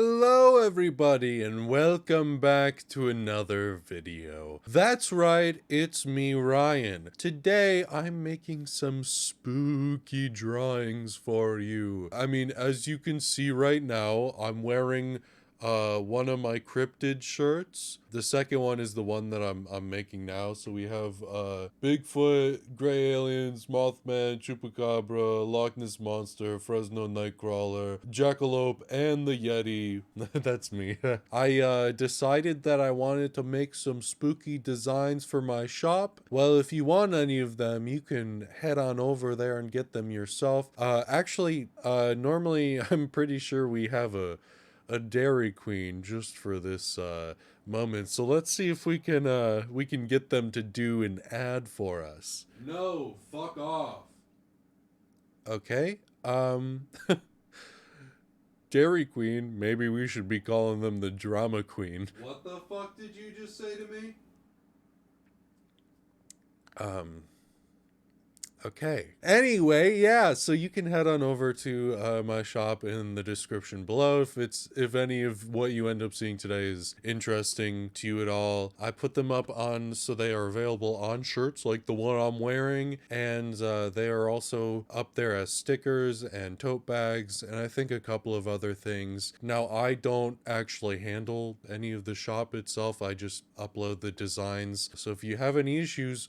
Hello everybody and welcome back to another video. That's right, it's me Ryan. Today I'm making some spooky drawings for you. I mean, as you can see right now, I'm wearing one of my cryptid shirts. The second one is the one that I'm making now. So we have Bigfoot, Gray Aliens, Mothman, Chupacabra, Loch Ness Monster, Fresno Nightcrawler, Jackalope, and the Yeti. That's me. I decided that I wanted to make some spooky designs for my shop. Well, if you want any of them, you can head on over there and get them yourself. Normally I'm pretty sure we have a Dairy Queen just for this moment. So let's see if we can get them to do an ad for us. No, fuck off. Okay. Dairy Queen, maybe we should be calling them the Drama Queen. What the fuck did you just say to me? Okay. Anyway, yeah, so you can head on over to my shop in the description below if any of what you end up seeing today is interesting to you at all. I put them up on so they are available on shirts like the one I'm wearing, and they are also up there as stickers and tote bags and I think a couple of other things. Now, I don't actually handle any of the shop itself. I just upload the designs. So if you have any issues,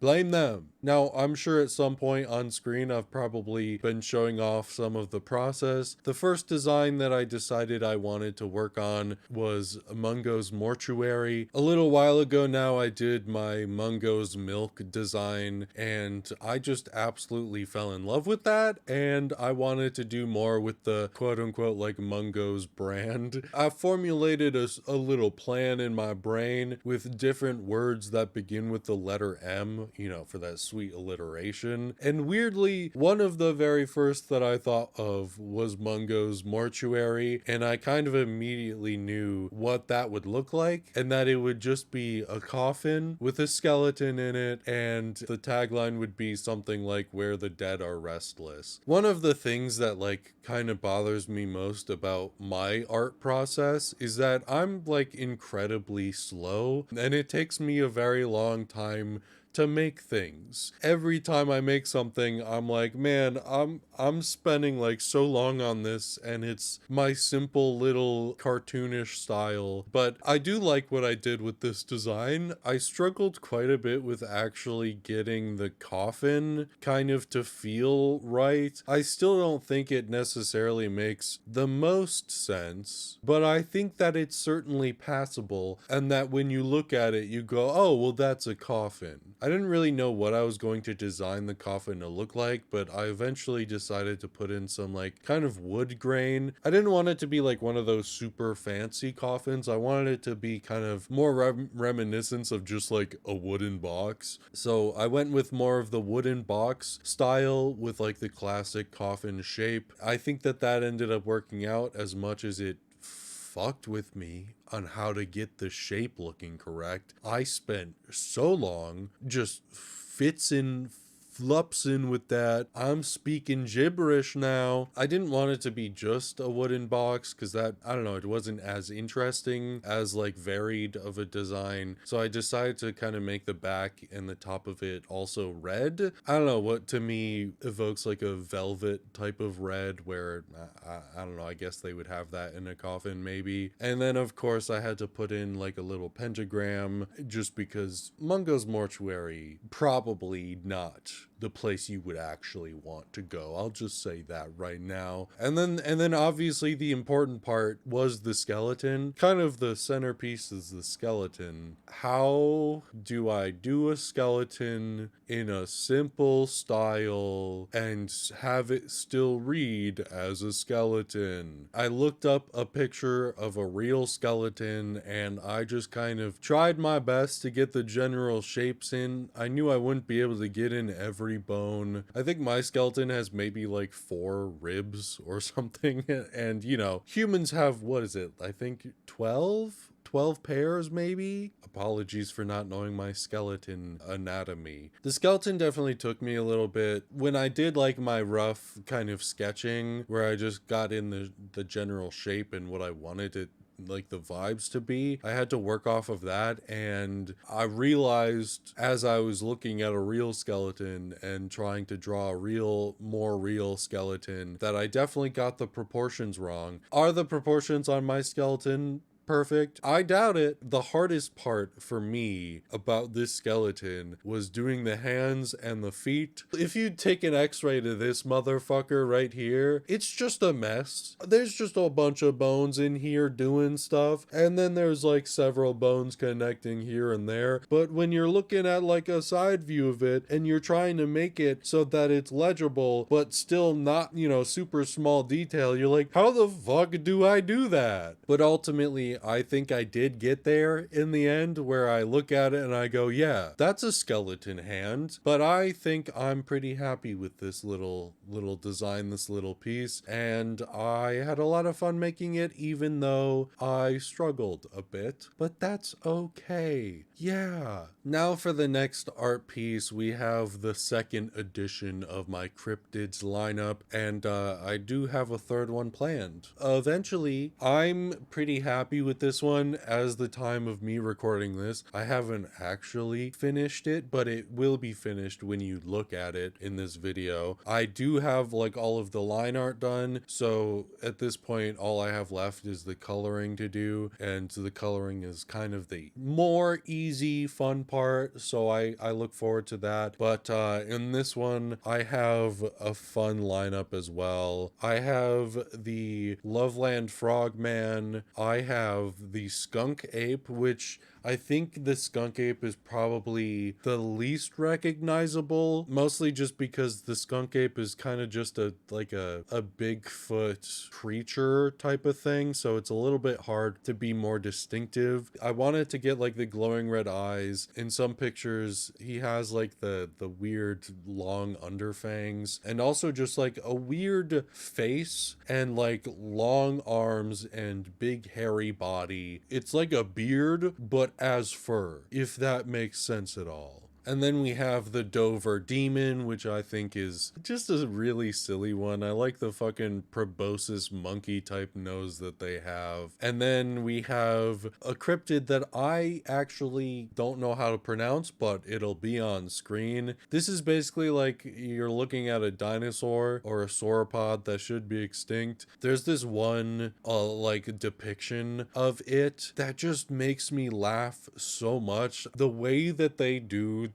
blame them. Now, I'm sure at some point on screen I've probably been showing off some of the process. The first design that I decided I wanted to work on was Mungo's Mortuary. A little while ago now I did my Mungo's Milk design and I just absolutely fell in love with that, and I wanted to do more with the quote-unquote like Mungo's brand. I formulated a little plan in my brain with different words that begin with the letter M, you know, for that sweet alliteration. And weirdly, one of the very first that I thought of was Mungo's Mortuary, and I kind of immediately knew what that would look like, and that it would just be a coffin with a skeleton in it, and the tagline would be something like "Where the Dead Are Restless." One of the things that like kind of bothers me most about my art process is that I'm like incredibly slow, and it takes me a very long time to make things. Every time I make something, I'm like, man, I'm spending like so long on this, and it's my simple little cartoonish style. But I do like what I did with this design. I struggled quite a bit with actually getting the coffin kind of to feel right. I still don't think it necessarily makes the most sense, but I think that it's certainly passable, and that when you look at it, you go, oh, well, that's a coffin. I didn't really know what I was going to design the coffin to look like, but I eventually decided to put in some like kind of wood grain. I didn't want it to be like one of those super fancy coffins. I wanted it to be kind of more reminiscent of just like a wooden box. So I went with more of the wooden box style with like the classic coffin shape. I think that ended up working out as much as it fucked with me on how to get the shape looking correct. I spent so long just flupsing with that. I'm speaking gibberish now. I didn't want it to be just a wooden box because that, I don't know, it wasn't as interesting as like varied of a design. So I decided to kind of make the back and the top of it also red. I don't know, what to me evokes like a velvet type of red where I don't know, I guess they would have that in a coffin maybe. And then of course I had to put in like a little pentagram just because Mungo's Mortuary, probably not the place you would actually want to go. I'll just say that right now. And then obviously the important part was the skeleton. Kind of the centerpiece is the skeleton. How do I do a skeleton in a simple style and have it still read as a skeleton? I looked up a picture of a real skeleton and I just kind of tried my best to get the general shapes in. I knew I wouldn't be able to get in every bone. I think my skeleton has maybe like 4 ribs or something, and you know, humans have, what is it, I think 12 12 pairs maybe. Apologies for not knowing my skeleton anatomy. The skeleton definitely took me a little bit. When I did like my rough kind of sketching where I just got in the general shape and what I wanted it, like the vibes to be, I had to work off of that. And I realized as I was looking at a real skeleton and trying to draw a more real skeleton, that I definitely got the proportions wrong. Are the proportions on my skeleton perfect? I doubt it. The hardest part for me about this skeleton was doing the hands and the feet. If you take an x-ray to this motherfucker right here, it's just a mess. There's just a bunch of bones in here doing stuff, and then there's like several bones connecting here and there. But when you're looking at like a side view of it and you're trying to make it so that it's legible but still not, super small detail, you're like, how the fuck do I do that? But ultimately I think I did get there in the end, where I look at it and I go, yeah, that's a skeleton hand. But I think I'm pretty happy with this little design, this little piece, and I had a lot of fun making it, even though I struggled a bit, but that's okay. Yeah. Now for the next art piece, we have the second edition of my cryptids lineup, and I do have a third one planned. Eventually, I'm pretty happy with this one as the time of me recording this. I haven't actually finished it, but it will be finished when you look at it in this video. I do have like all of the line art done, so at this point all I have left is the coloring to do, and the coloring is kind of the more easy fun part, so I look forward to that. But in this one I have a fun lineup as well. I have the Loveland Frogman, I have the Skunk Ape, which I think the skunk ape is probably the least recognizable, mostly just because the skunk ape is kind of just a Bigfoot creature type of thing, so it's a little bit hard to be more distinctive. I wanted to get like the glowing red eyes. In some pictures he has like the weird long underfangs, and also just like a weird face and like long arms and big hairy body. It's like a beard but as fur, if that makes sense at all. And then we have the Dover Demon, which I think is just a really silly one. I like the fucking proboscis monkey type nose that they have. And then we have a cryptid that I actually don't know how to pronounce, but it'll be on screen. This is basically like you're looking at a dinosaur or a sauropod that should be extinct. There's this one like depiction of it that just makes me laugh so much. The way that they do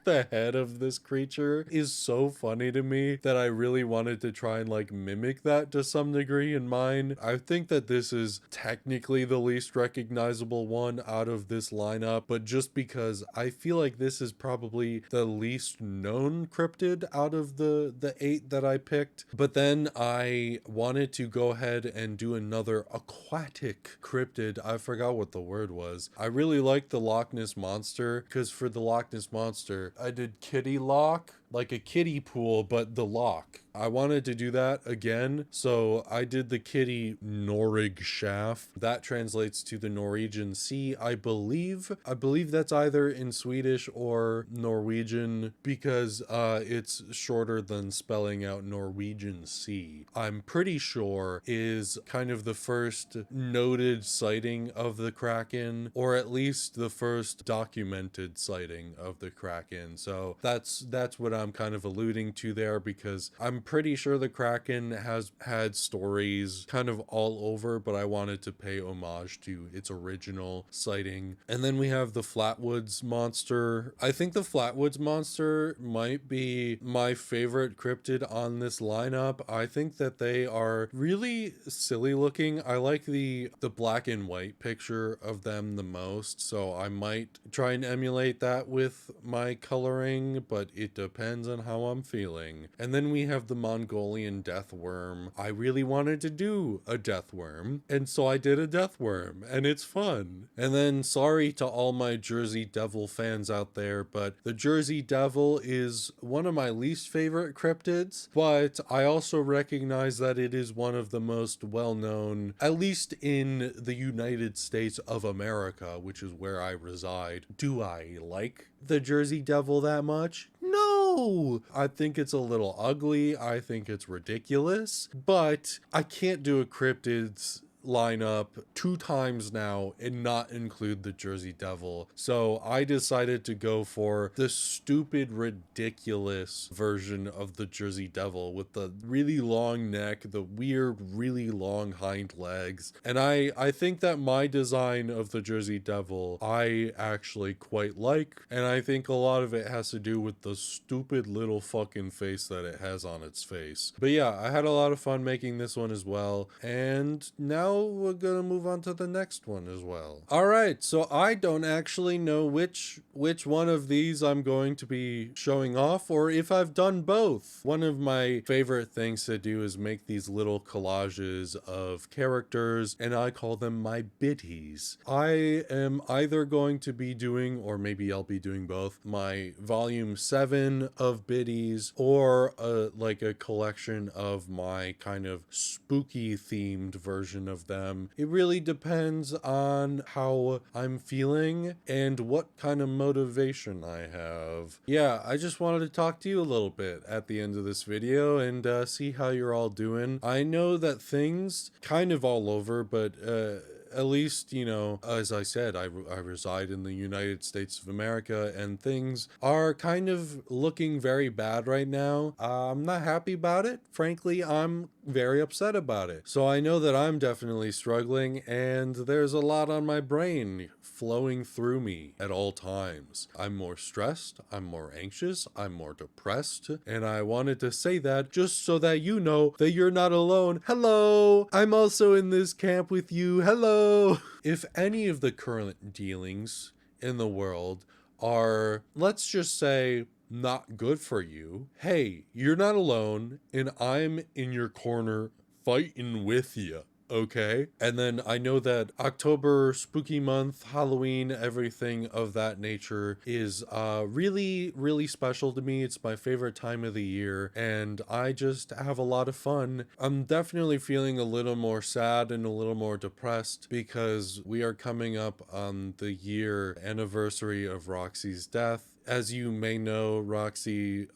the head of this creature is so funny to me that I really wanted to try and like mimic that to some degree in mine. I think that this is technically the least recognizable one out of this lineup, but just because I feel like this is probably the least known cryptid out of the 8 that I picked. But then I wanted to go ahead and do another aquatic cryptid. I forgot what the word was. I really like the Loch Ness Monster, because for the Loch Ness Monster I did Kitty Loch, like a kiddie pool, but the loch. I wanted to do that again, so I did the kitty Norrig Shaft. That translates to the Norwegian Sea, I believe. I believe that's either in Swedish or Norwegian, because it's shorter than spelling out Norwegian Sea. I'm pretty sure is kind of the first noted sighting of the Kraken, or at least the first documented sighting of the Kraken. So that's what I'm kind of alluding to there, because I'm pretty sure the Kraken has had stories kind of all over, but I wanted to pay homage to its original sighting. And then we have the Flatwoods Monster. I think the Flatwoods Monster might be my favorite cryptid on this lineup. I think that they are really silly looking. I like the black and white picture of them the most, so I might try and emulate that with my coloring, but it depends. depends on how I'm feeling. And then we have the Mongolian death worm. I really wanted to do a death worm, and so I did a death worm, and it's fun. And then sorry to all my Jersey Devil fans out there, but the Jersey Devil is one of my least favorite cryptids, but I also recognize that it is one of the most well-known, at least in the United States of America, which is where I reside. Do I like the Jersey Devil that much? No! I think it's a little ugly. I think it's ridiculous, but I can't do a cryptids lineup 2 times now and not include the Jersey Devil. So I decided to go for the stupid, ridiculous version of the Jersey Devil with the really long neck, the weird, really long hind legs. And I think that my design of the Jersey Devil, I actually quite like. And I think a lot of it has to do with the stupid little fucking face that it has on its face. But yeah, I had a lot of fun making this one as well. And now we're gonna move on to the next one as well. All right, so I don't actually know which one of these I'm going to be showing off, or if I've done both. One of my favorite things to do is make these little collages of characters, and I call them my biddies. I am either going to be doing, or maybe I'll be doing both, my volume 7 of biddies, or like a collection of my kind of spooky themed version of them. It really depends on how I'm feeling and what kind of motivation I have. Yeah, I just wanted to talk to you a little bit at the end of this video and see how you're all doing. I know that things kind of all over, but at least, you know, as I said, I reside in the United States of America, and things are kind of looking very bad right now. I'm not happy about it. Frankly, I'm very upset about it. So I know that I'm definitely struggling, and there's a lot on my brain flowing through me at all times. I'm more stressed, I'm more anxious, I'm more depressed, and I wanted to say that just so that you know that you're not alone. Hello! I'm also in this camp with you. Hello! If any of the current dealings in the world are, let's just say, not good for you, hey, you're not alone, and I'm in your corner fighting with you. Okay. And then I know that October, spooky month, Halloween, everything of that nature is really, really special to me. It's my favorite time of the year, and I just have a lot of fun. I'm definitely feeling a little more sad and a little more depressed because we are coming up on the year anniversary of Roxy's death. As you may know, Roxy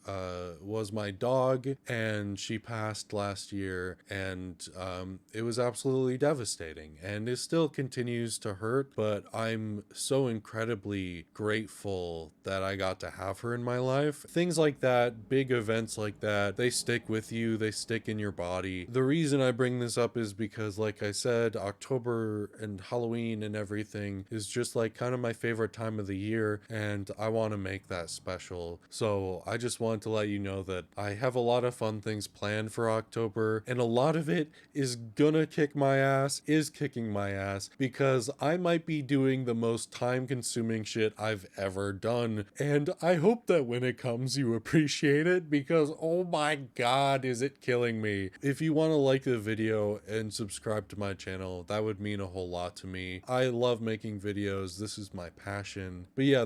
was my dog, and she passed last year, and it was absolutely devastating, and it still continues to hurt, but I'm so incredibly grateful that I got to have her in my life. Things like that, big events like that, they stick with you, they stick in your body. The reason I bring this up is because, like I said, October and Halloween and everything is just like kind of my favorite time of the year, and I want to make that special. So I just wanted to let you know that I have a lot of fun things planned for October, and a lot of it is gonna kick my ass, is kicking my ass, because I might be doing the most time-consuming shit I've ever done, and I hope that when it comes you appreciate it, because oh my god, is it killing me. If you want to like the video and subscribe to my channel, that would mean a whole lot to me. I love making videos, this is my passion. But yeah,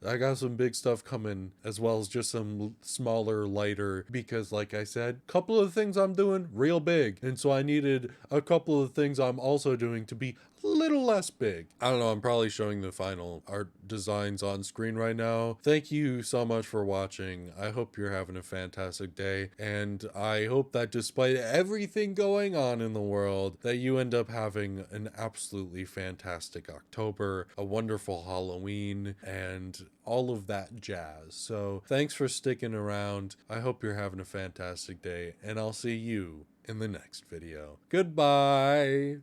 I got some big stuff coming, as well as just some smaller, lighter, because like I said, a couple of things I'm doing real big, and so I needed a couple of things I'm also doing to be a little less big. I don't know, I'm probably showing the final art designs on screen right now. Thank you so much for watching. I hope you're having a fantastic day, and I hope that despite everything going on in the world, that you end up having an absolutely fantastic October, a wonderful Halloween, and all of that jazz. So thanks for sticking around. I hope you're having a fantastic day, and I'll see you in the next video. Goodbye.